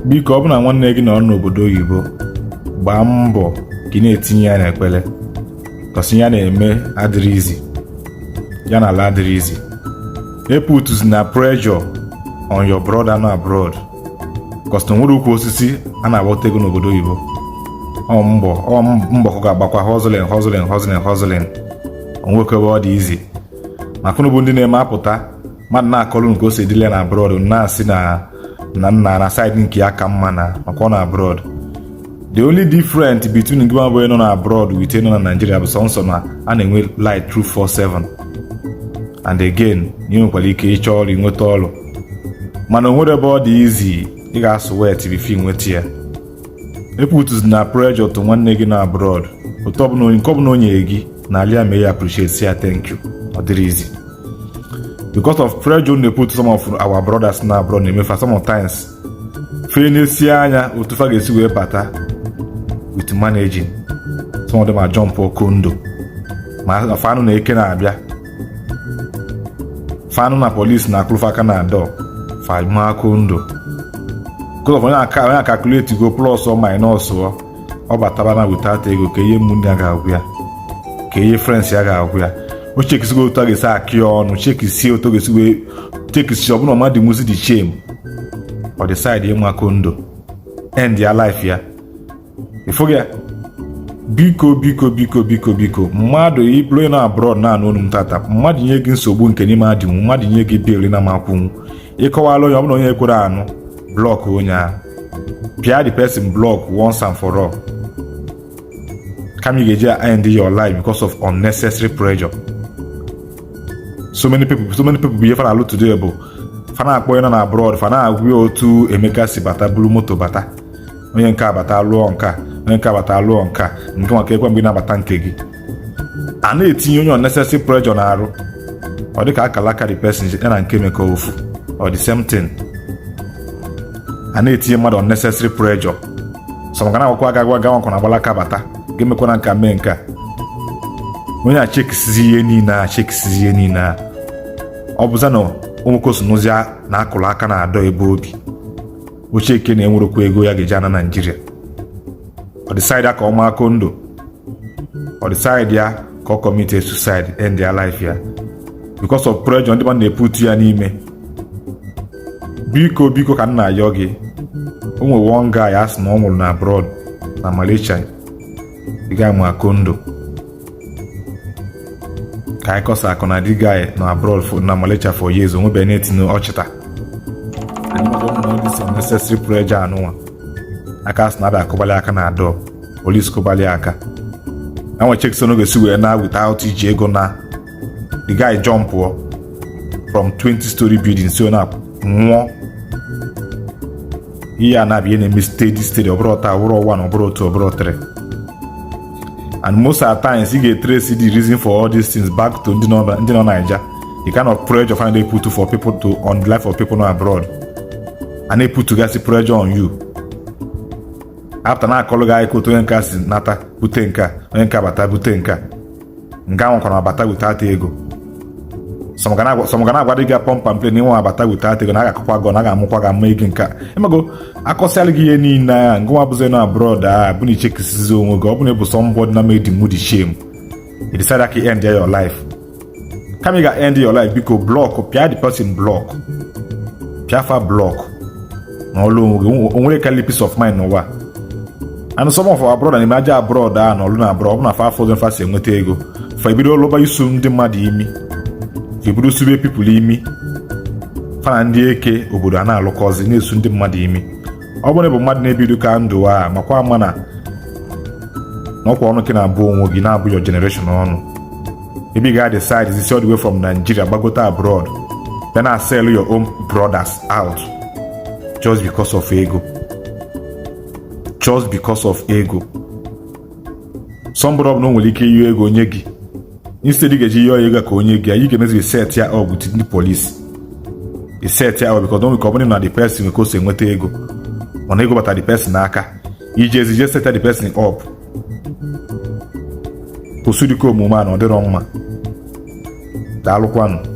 biko ọ bụ na nwanne gị nọ n'obodo oyibo gbaa mbọ ka ị na-etinye ya n'ekpere kọsi ya na-eme adịrị izi ya na ala adịrị izi. Eputuz na pressure on your brother no abroad kọsi na nwere ukwu osisi a na-agbata ego n'obodo oyibo. Mbọ ka ga-agbakwa hustling onweke ọ dị izi maka na bụ ndị na-eme apụta mmadụ na-akọlụ nke o si edile na abroad na-asị na nna na side nke ya ka mma na maka ọ na abroad. The only difference between gị abụọ nọ na abroad with nọ na Nigeria bụ sọnsọ na a na-enwe light through 4/7 and again ị nwekwara ike ịchọ ọrụ nweta ọrụ mana onwere ebe ọ dị izi ị ga-asụ wet bifo nweta ya. Eputuz na pressure to nwanne gị na abroad otu ọbụla onye gị na alia mee ya appreciate ya thank you ọ dịrị izi because of pressure na-eput some of our brothers na abroad na-emefa sometimes fe na-esi anya otu fa ga-esi wee bata with managing some of them are jump kondo ma fanụ na eke na-abịa fanụ na police na akụlụfa aka na adọ fa kondo because of onye calculate go plus or minus ọ bataba na without ego ka ihe mụ ndị a ga-agwụ ya ka ihe friends ya ga-agwụ ya o chekisigo otu a ga-esi akị ọnụ chekisi otu ga-esi wee chekisi ọbụna ọmadị muzi dị shame ọ decide ịnwa kondo end ya life ya ifo ya. Biko mmadụ iblo na abroad na-anụ olu m tata mmadụ nye gị nsogbu nke n'ime adịnwu mmadụ nye gị beli na makwụnwu ịkọwala onye ọbụla onye ekwere anụ block onye ahụ pịa the person block once and for all kama ị ga-eji end your life because of unnecessary pressure. So many people bụ ihe fa na-alụ today bụ fa na-akpọ onye nọ na abroad fa na-agwụ otu Emeka si bata buru moto bata onye nke abata lụọ nka onye nke abata lụọ nka nke maka ekwe mgbe na-abata nke gị a na-etinye onye unnecessary pressure na-arụ ọ dị ka akalaka the person ya na nke Emeka ofu ọ the same thing a na-etinye mmadụ unnecessary pressure so maka na akwụkwọ agagwa gawa na agbalaka bata ga-emekwa na nka mee nka onye a chekisizi ihe niile a ọ bụza na ụmụkosu n'ozi na akụrụ aka na-adọ ebe obi oche eke na-enwerekwa ego ya ga-eji ana Nigeria ọ decide ka ọ maa kondo ọ decide ya ka ọ commit suicide end their life ya because of pressure ndị mmadụ na-eputu ya n'ime. Biko ka m na-ayọ gị o nwere one guy asị na ọ nwụrụ na abroad na Malaysia ị ga-ama kondo ka anyị kọsa akụ na dị guy na abroad na Malaysia for years onwebeghị na-etinye ọchịta necessary pressure anụnwa aka asị na abịa akụbalị aka na adọ police kụbalị aka enwe chekson oge si wee na without iji ego na the guy jump from 20-story building so na nwụọ ihe a na-abịa na-eme steady ọ bụrụ ọta ọbụrụ 1 ọ bụrụ 2 ọ bụrụ 3 and most of the times you get trace the reason for all these things back to ndị nọ Naija the kind of pressure finally put for people to on the life of people no abroad and they put together pressure on you after na akọlụ ga iko to onye nka si nata bute nka onye nka bata bute nka nga nwekwana bata without ego some gana agwa dị ga pump and play n'inwe abata without ego na aga-akụkwa gọ na aga-amụkwa ga ama ego nka emego akọsịalụ gị ihe niile a ngwa bụzi na abroad a bụ na ichekisizi onwe gị ọ bụ na ebu somebody na made mood shame you decide to end your life kama ị ga end your life biko block pịa the person block pịa fa block na ọlụ onwe gị onwere kali peace of mind n'ụwa and some of our brother na aja abroad a na ọlụ na abroad ọ bụ na fa afọ fa si enweta ego fa ebido lụba isu ndị mmadụ imi ebido sube people imi fana ndị eke obodo a na-alụkọzi na-esu ndị mmadụ imi ọ bụrụ bụ mmadụ na-ebido ka ndụ a makwa ama na ọkwa ọnụ ke na-abụ onwe gị na-abụ your generation ọnụ ebe ị ga-decide is all the way from Nigeria gbagota abroad then I sell your own brothers out just because of ego somebody ọ bụla nwere ike ihe ego nye gị instead ị ga-eji ihe ego ka onye gị anyị ga-emezi set ya up with ndị police set ya up because don't be company na the person ka o si enweta ego mana ego bata the person n'aka iji ezije set the person up osudiko omume a na ọ dịrọ mma daalụkwanụ.